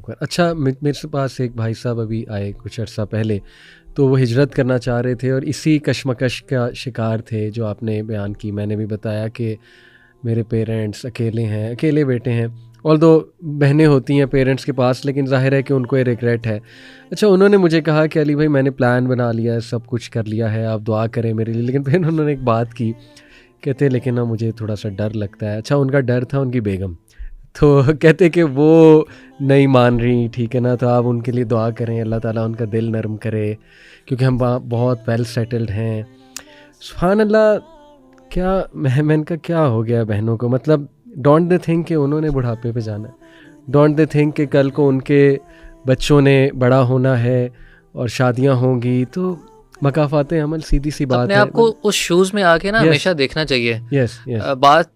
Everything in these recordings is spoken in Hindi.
अकबर। अच्छा, मेरे पास एक भाई साहब अभी आए कुछ अर्सा पहले, तो वो हिजरत करना चाह रहे थे और इसी कशमकश का शिकार थे जो आपने बयान की। मैंने भी बताया कि मेरे पेरेंट्स अकेले हैं, अकेले बेटे हैं, ऑल्दो बहनें होती हैं पेरेंट्स के पास, लेकिन जाहिर है कि उनको ये रिग्रेट है। अच्छा, उन्होंने मुझे कहा कि अली भाई मैंने प्लान बना लिया है, सब कुछ कर लिया है, आप दुआ करें मेरे लिए। लेकिन फिर उन्होंने एक बात की, कहते लेकिन ना मुझे थोड़ा सा डर लगता है। अच्छा, उनका डर था उनकी बेगम, तो कहते कि वो नहीं मान रही, ठीक है ना, तो आप उनके लिए दुआ करें, अल्लाह ताला उनका दिल नरम करे, क्योंकि हम बहुत वेल सेटल्ड हैं। सुभान अल्लाह। क्या मैंने का क्या हो गया बहनों को, मतलब डोंट दे थिंक कि उन्होंने बुढ़ापे पे जाना है, डोंट दे थिंक कि कल को उनके बच्चों ने बड़ा होना है और शादियां होंगी, तो मकाफाते अमल सीधी सी बात अपने है। आप को उस शूज़ में आके ना हमेशा देखना चाहिए। बात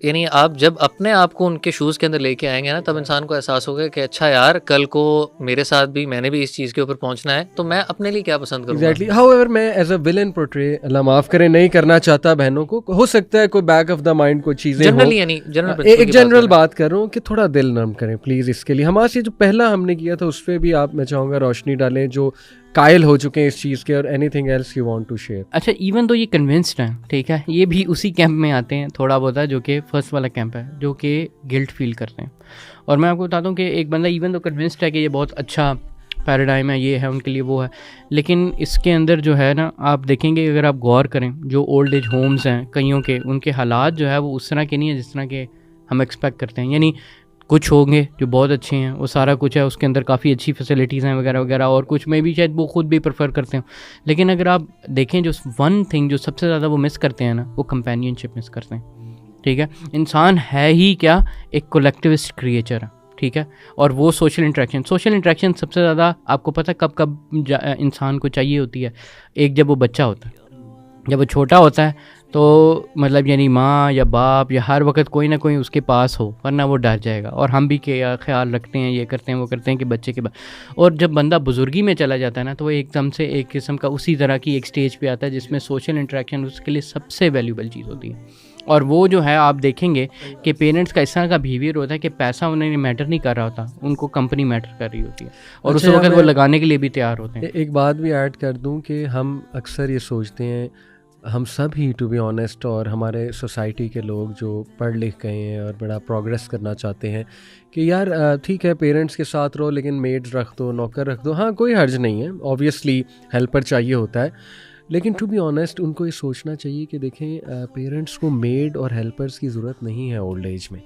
यानी आप जब अपने आप को उनके शूज़ के अंदर लेके आएंगे ना, तब इंसान को एहसास होगा कि अच्छा यार, कल को मेरे साथ भी मैंने भी इस चीज़ के ऊपर पहुंचना है, तो मैं अपने लिए क्या पसंद करूंगा। एग्जैक्टली। हाउएवर मैं एज अ विलन पोर्ट्रे, अल्लाह माफ़ करे, नहीं करना चाहता बहनों को। हो सकता है कोई बैक ऑफ द माइंड कोई चीज़ें जनरली, यानी एक जनरल बात कर रहा हूँ कि थोड़ा दिल नरम करें प्लीज़। इसके लिए हमारे से जो पहला हमने किया था उस पर भी आप, मैं चाहूँगा, रोशनी डालें जो कायल हो चुके हैं इस चीज़ के, और anything else you want to share. अच्छा, इवन तो ये कन्विंस्ड हैं, ठीक है, ये भी उसी कैंप में आते हैं थोड़ा बहुत है, जो कि फर्स्ट वाला कैंप है, जो कि गिल्ट फील करते हैं। और मैं आपको बताता हूँ कि एक बंदा इवन तो कन्विंस्ड है कि ये बहुत अच्छा पैराडाइम है, ये है उनके लिए, वो है, लेकिन इसके अंदर जो है ना, आप देखेंगे अगर आप गौर करें, जो ओल्ड एज होम्स हैं कईयों के, उनके हालात जो है वो उस तरह के नहीं है जिस तरह के हम एक्सपेक्ट करते हैं। यानी कुछ होंगे जो बहुत अच्छे हैं, वो सारा कुछ है, उसके अंदर काफ़ी अच्छी फैसिलिटीज़ हैं वगैरह वगैरह, और कुछ में भी शायद वो खुद भी प्रेफर करते हैं। लेकिन अगर आप देखें, जो वन थिंग जो सबसे ज़्यादा वो मिस करते हैं ना, वो कंपेनियनशिप मिस करते हैं। ठीक है, इंसान है ही क्या, एक कोलेक्टिविस्ट क्रिएचर है, ठीक है, और वो सोशल इंटरेक्शन सबसे ज़्यादा आपको पता है कब कब इंसान को चाहिए होती है। एक, जब वो बच्चा होता है, जब वो छोटा होता है, तो मतलब यानी माँ या बाप या हर वक्त कोई ना कोई उसके पास हो, वरना वो डर जाएगा। और हम भी क्या ख्याल रखते हैं, ये करते हैं वो करते हैं कि बच्चे के और जब बंदा बुजुर्गी में चला जाता है ना, तो वो एकदम से एक किस्म का उसी तरह की एक स्टेज पे आता है जिसमें सोशल इंटरेक्शन उसके लिए सबसे वैल्यूबल चीज़ होती है। और वो जो है, आप देखेंगे कि पेरेंट्स का इस तरह का बिहेवियर होता है कि पैसा उन्हें मैटर नहीं कर रहा होता, उनको कंपनी मैटर कर रही होती है, और उस वक्त वो लगाने के लिए भी तैयार होते हैं। एक बात भी ऐड कर दूं कि हम अक्सर ये सोचते हैं, हम सब ही टू बी ऑनेस्ट, और हमारे सोसाइटी के लोग जो पढ़ लिख गए हैं और बड़ा प्रोग्रेस करना चाहते हैं, कि यार ठीक है पेरेंट्स के साथ रहो, लेकिन मेड्स रख दो, नौकर रख दो, हाँ कोई हर्ज नहीं है, ऑब्वियसली हेल्पर चाहिए होता है। लेकिन टू बी ऑनेस्ट उनको ये सोचना चाहिए कि देखें, पेरेंट्स को मेड और हेल्पर्स की ज़रूरत नहीं है ओल्ड एज में।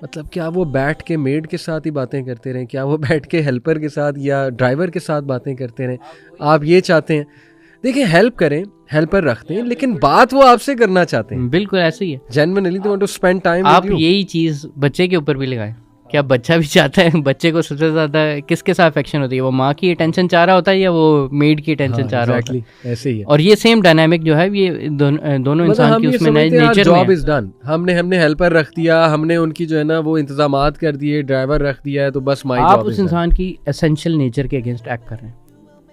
मतलब क्या वो बैठ के मेड के साथ ही बातें करते रहें, क्या वो बैठ के हेल्पर के साथ या ड्राइवर के साथ बातें करते रहें? आप ये चाहते हैं, देखिए हेल्प करें, हेल्पर रखते हैं, लेकिन बात वो आपसे करना चाहते हैं। बिल्कुल ऐसे ही है, genuinely they want to spend time. आप यही चीज़ बच्चे के ऊपर भी लगाएं। क्या बच्चा भी चाहता है, बच्चे को सबसे ज़्यादा किसके साथ अफेक्शन होती है, वो माँ की अटेंशन चाह रहा होता है या वो मेड की अटेंशन चाह रहा होता है? ऐसे ही है। और ये सेम डायनामिक जो है, ये दोनों इंसान की उसमें नेचर जॉब इज डन, हमने हेल्पर रख दिया, हमने उनकी जो है ना वो इंतजामात कर दिए, ड्राइवर रख दिया है, तो बस माई जॉब। आप उस इंसान की एसेंशियल नेचर के अगेंस्ट एक्ट कर रहे हैं,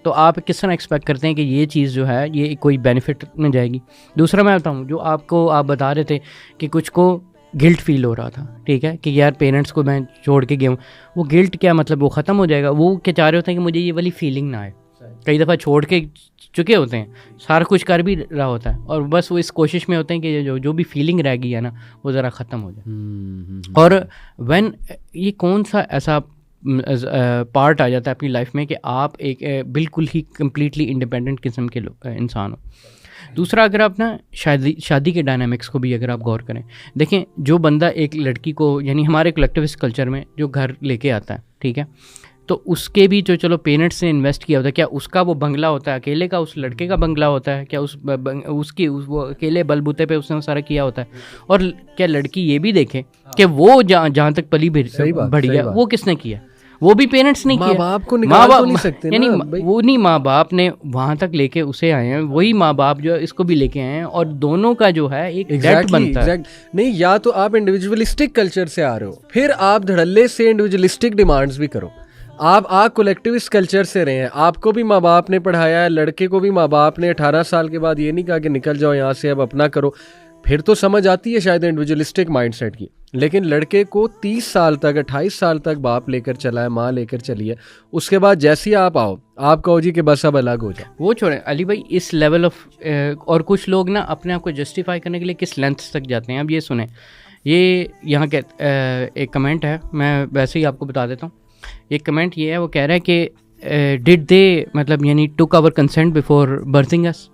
तो आप किस तरह एक्सपेक्ट करते हैं कि ये चीज़ जो है ये कोई बेनिफिट में जाएगी? दूसरा मैं बताऊँ, जो आपको आप बता रहे थे कि कुछ को गिल्ट फील हो रहा था, ठीक है, कि यार पेरेंट्स को मैं छोड़ के गया हूँ, वो गिल्ट क्या मतलब वो ख़त्म हो जाएगा? वो क्या चाह रहे होते हैं कि मुझे ये वाली फीलिंग ना आए। कई दफ़ा छोड़ के चुके होते हैं, सारा कुछ कर भी रहा होता है, और बस वो इस कोशिश में होते हैं कि जो भी फीलिंग रह गई है ना, वो ज़रा ख़त्म हो जाए। और व्हेन ये कौन सा ऐसा पार्ट आ जाता है अपनी लाइफ में कि आप एक बिल्कुल ही कम्प्लीटली इंडिपेंडेंट किस्म के इंसान हो। दूसरा, अगर आप ना शादी के डायनामिक्स को भी अगर आप गौर करें, देखें, जो बंदा एक लड़की को, यानी हमारे कलेक्टिविस्ट कल्चर में जो घर लेके आता है, ठीक है, तो उसके भी जो चलो पेरेंट्स ने इन्वेस्ट किया होता है, क्या उसका वो बंगला होता है अकेले का, उस लड़के का बंगला होता है क्या, वो अकेले बलबूते पे उसने सारा किया होता है? और क्या लड़की ये भी देखे कि वो जहाँ तक पली बढ़ी है वो किसने किया? वो भी पेरेंट्स ने किया। माँ बाप को निकाल तो नहीं सकते, यानी वो नहीं, माँ बाप ने वहाँ तक लेके उसे आए हैं, वही माँ बाप जो है इसको भी लेके आए हैं, और दोनों का जो है एक डेट बनता है। नहीं, या तो आप इंडिविजुअलिस्टिक कल्चर से आ रहे हो, फिर आप धड़ल्ले से इंडिविजुअलिस्टिक डिमांड्स भी करो। आप कोलेक्टिविस्ट कल्चर से रहे हैं, आपको भी माँ बाप ने पढ़ाया है, लड़के को भी माँ बाप ने 18 साल के बाद ये नहीं कहा कि निकल जाओ यहाँ से, अब अपना करो। फिर तो समझ आती है शायद इंडिविजुअलिस्टिक माइंडसेट की, लेकिन लड़के को 30 साल तक 28 साल तक बाप लेकर चला है, माँ लेकर चली है, उसके बाद जैसे ही आप आओ आप कहो जी कि बस अब अलग हो जाओ। वो छोड़ें अली भाई, इस लेवल ऑफ और कुछ लोग ना अपने आप को जस्टिफाई करने के लिए किस लेंथ तक जाते हैं। अब ये सुने, ये यहाँ के एक कमेंट है, मैं वैसे ही आपको बता देता हूँ। एक कमेंट ये है, वो कह रहा है कि डिड दे मतलब यानी took our consent before birthing us.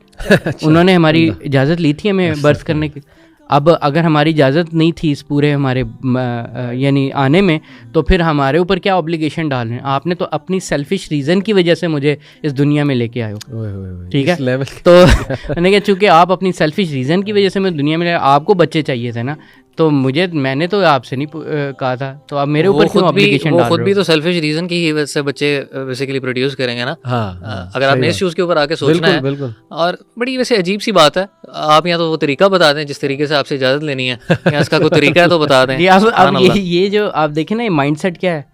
उन्होंने हमारी इजाज़त ली थी हमें बर्थ करने की। अब अगर हमारी इजाज़त नहीं थी इस पूरे हमारे यानी आने में, तो फिर हमारे ऊपर क्या ऑब्लिगेशन डाल रहे हैं? आपने तो अपनी सेल्फिश रीज़न की वजह से मुझे इस दुनिया में लेके आए हो, ठीक है। तो मैंने कहा चूँकि आप अपनी सेल्फिश रीज़न की वजह से मैं दुनिया में, आपको बच्चे चाहिए थे ना, तो मैंने तो आपसे नहीं कहा था, तो आप मेरे ऊपर क्यों ऑब्लिगेशन डाल रहे हो? खुद भी तो सेल्फिश रीजन की ही वजह से बच्चे बेसिकली प्रोड्यूस करेंगे ना। हाँ, अगर आपने इस चीज़ के ऊपर आके सोचना है। बिल्कुल। और बड़ी वैसे अजीब सी बात है, आप यहाँ तो वो तरीका बता दें जिस तरीके से आपसे इजाज़त लेनी है, या इसका कोई तरीका है तो बता दें। अब ये जो आप देखें ना, ये माइंडसेट क्या है,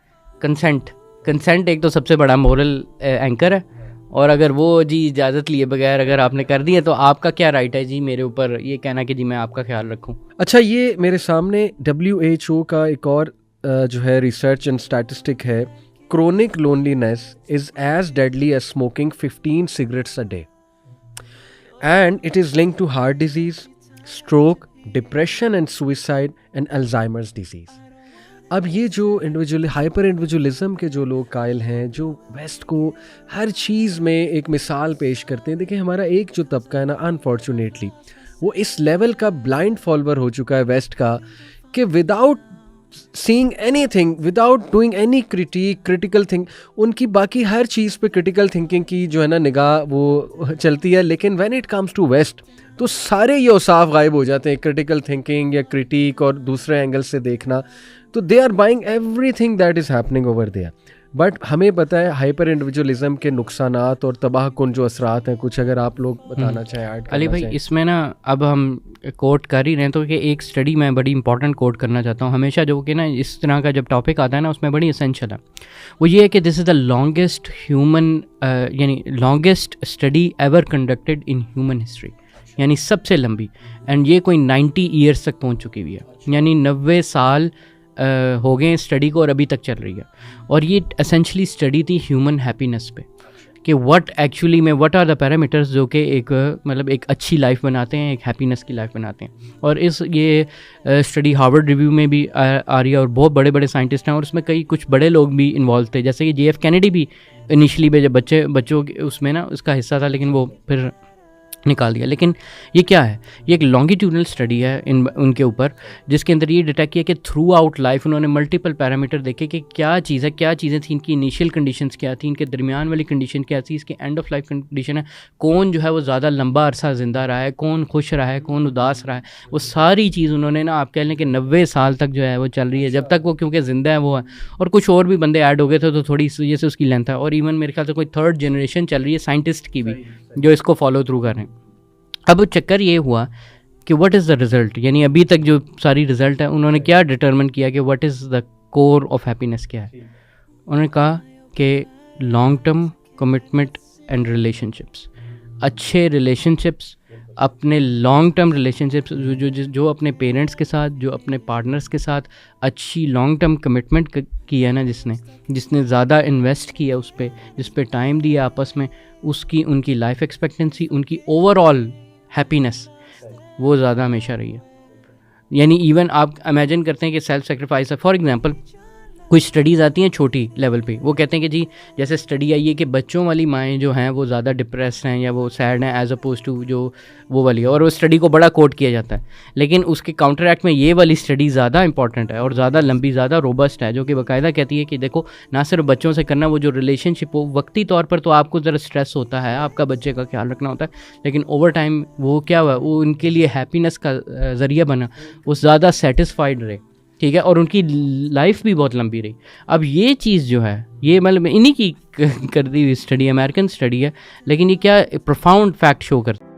कंसेंट एक तो सबसे बड़ा मोरल एंकर है, और अगर वो जी इजाज़त लिए बगैर अगर आपने कर दी है तो आपका क्या राइट है जी मेरे ऊपर ये कहना कि जी मैं आपका ख्याल रखूं। अच्छा, ये मेरे सामने WHO का एक और जो है रिसर्च एंड स्टैटिस्टिक है, chronic loneliness is as deadly as smoking 15 cigarettes a day and it is linked to heart disease, stroke, depression and suicide and Alzheimer's disease. अब ये जो हाइपर इंडिविजुअलिज्म के जो लोग कायल हैं, जो वेस्ट को हर चीज़ में एक मिसाल पेश करते हैं, देखिए हमारा एक जो तबका है ना, अनफॉर्चुनेटली वो इस लेवल का ब्लाइंड फॉलोअर हो चुका है वेस्ट का कि without seeing anything, without doing any critical think, उनकी बाकी हर चीज़ पे क्रिटिकल थिंकिंग की जो है ना निगाह वो चलती है, लेकिन when it comes to west तो सारे ये औसाफ गायब हो जाते हैं, क्रिटिकल थिंकिंग या क्रिटिक और दूसरे एंगल से देखना। तो they are buying everything that is happening over there. But हमें पता है हाइपर इंडिविजुअलिज्म के नुकसानात और तबाहकुन जो असरात हैं, कुछ अगर आप लोग बताना चाहें ऐड करना अली भाई चाहें। इसमें ना अब हम कोट कर ही रहे हैं तो कि एक स्टडी मैं बड़ी इंपॉर्टेंट कोट करना चाहता हूँ हमेशा, जो कि ना इस तरह का जब टॉपिक आता है ना उसमें बड़ी एसेंशियल है। वो ये है कि दिस इज़ द लॉन्गेस्ट यानी longest study ever conducted in human history, यानी सबसे लंबी, एंड ये कोई 90 ईयर्स तक पहुँच चुकी हुई है, यानी 90 साल हो गए स्टडी को और अभी तक चल रही है। और ये एसेंशली स्टडी थी ह्यूमन हैप्पीनेस पे कि व्हाट आर द पैरामीटर्स जो कि एक मतलब एक अच्छी लाइफ बनाते हैं, एक हैप्पीनेस की लाइफ बनाते हैं। और ये स्टडी हार्वर्ड रिव्यू में भी आ रही है और बहुत बड़े बड़े साइंटिस्ट हैं और उसमें कुछ बड़े लोग भी इन्वॉल्व थे, जैसे कि JF कैनेडी भी इनिशियली में जब बच्चों उसमें ना उसका हिस्सा था, लेकिन वो फिर निकाल दिया। लेकिन ये क्या है, ये एक लॉन्गिट्यूडनल स्टडी है उनके ऊपर, जिसके अंदर ये डिटेक्ट किया कि थ्रू आउट लाइफ उन्होंने मल्टीपल पैरामीटर देखे कि क्या चीज़ें थी, इनकी इनिशियल कंडीशंस क्या थी, इनके दरमियान वाली कंडीशन क्या थी, इसके एंड ऑफ लाइफ कंडीशन है, कौन जो है वो ज़्यादा लंबा अरसा ज़िंदा रहा है, कौन खुश रहा है, कौन उदास रहा है, वो सारी चीज़ उन्होंने ना आप कह लें कि 90 साल तक जो है वो चल रही है, जब तक वो क्योंकि ज़िंदा है वो है। और कुछ और भी बंदे ऐड हो गए थे तो थोड़ी इस वजह से उसकी लेंथ है, और इवन मेरे ख्याल से कोई 3rd जनरेशन चल रही है साइंटिस्ट की भी जो इसको फॉलो थ्रू कर रहे हैं। अब चक्कर ये हुआ कि व्हाट इज़ द रिज़ल्ट, यानी अभी तक जो सारी रिज़ल्ट है उन्होंने क्या डिटरमिन किया कि what is the core of happiness क्या है। उन्होंने कहा कि long term commitment and relationships, अच्छे रिलेशनशिप्स, अपने लॉन्ग टर्म रिलेशनशिप्स जो अपने पेरेंट्स के साथ, जो अपने पार्टनर्स के साथ अच्छी लॉन्ग टर्म कमिटमेंट की है ना, जिसने ज़्यादा इन्वेस्ट किया उस पर, जिस पे टाइम दिया आपस में, उनकी लाइफ एक्सपेक्टेंसी, उनकी ओवरऑल हैप्पीनेस वो ज़्यादा हमेशा रही है। यानी इवन आप इमेजिन करते हैं कि सेल्फ सेक्रीफाइस है। फॉर एग्जांपल कुछ स्टडीज़ आती हैं छोटी लेवल पे, वो कहते हैं कि जी जैसे स्टडी आई है कि बच्चों वाली माएँ जो हैं वो ज़्यादा डिप्रेस्ड हैं या वो सैड हैं एज अपोज टू जो वो वाली है, और वो स्टडी को बड़ा कोट किया जाता है। लेकिन उसके काउंटर एक्ट में ये वाली स्टडी ज़्यादा इंपॉर्टेंट है और ज़्यादा लंबी, ज़्यादा रोबस्ट है, जो कि बाकायदा कहती है कि देखो ना सिर्फ बच्चों से करना, वो जो रिलेशनशिप हो वक्ती तौर पर तो आपको ज़रा स्ट्रेस होता है, आपका बच्चे का ख्याल रखना होता है, लेकिन ओवर टाइम वो क्या हुआ, वो उनके लिए हैप्पीनेस का ज़रिया बना, वो ज़्यादा सेटिस्फाइड रहे, ठीक है, और उनकी लाइफ भी बहुत लंबी रही। अब ये चीज़ जो है ये मतलब इन्हीं की कर दी हुई स्टडी, अमेरिकन स्टडी है, लेकिन ये क्या प्रोफाउंड फैक्ट शो करती है।